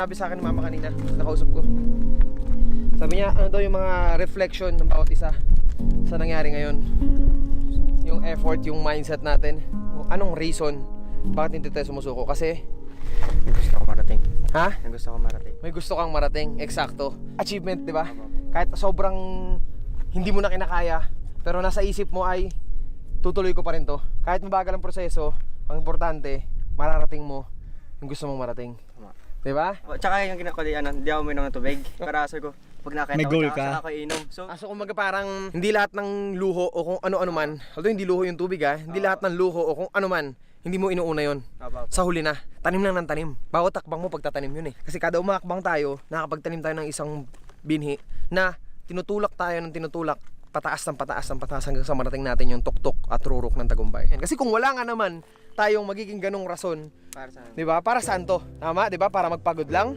Sabi sa akin ni mama kanina, nakausap ko. Sabi niya, ano daw yung mga reflection ng bawat isa sa nangyari ngayon. Yung effort, yung mindset natin. Anong reason bakit hindi tayo sumusuko? Kasi May gusto ko marating. ha? May gusto ko marating. May gusto kang marating, eksakto. Achievement, di ba? Kahit sobrang hindi mo na kinakaya, pero nasa isip mo ay tutuloy ko pa rin to. Kahit mabagal ang proseso, ang importante, mararating mo yung gusto mong marating. Tama. Di ba? Tsaka yung ginakuli, hindi ako uminom ng tubig. Para sabi ko, pag nakita May ko, goal tsaka ka? ako inom. So, So kumbaga parang hindi lahat ng luho o kung ano-ano man, although hindi luho yung tubig hindi lahat ng luho o kung ano man, hindi mo inuuna yon. Sa huli na, tanim lang ng tanim. Bawat takbang mo pagtatanim yun Kasi kada umakbang tayo, nakakapagtanim tayo ng isang binhi na tinutulak tayo ng tinutulak pataas ng pataas ng pataas hanggang sa marating natin yung tuktok at rurok ng tagumpay. Kasi kung wala nga naman tayong magiging ganong rason, para sa di ba? Para saan to? Tama, di ba? Para magpagod lang?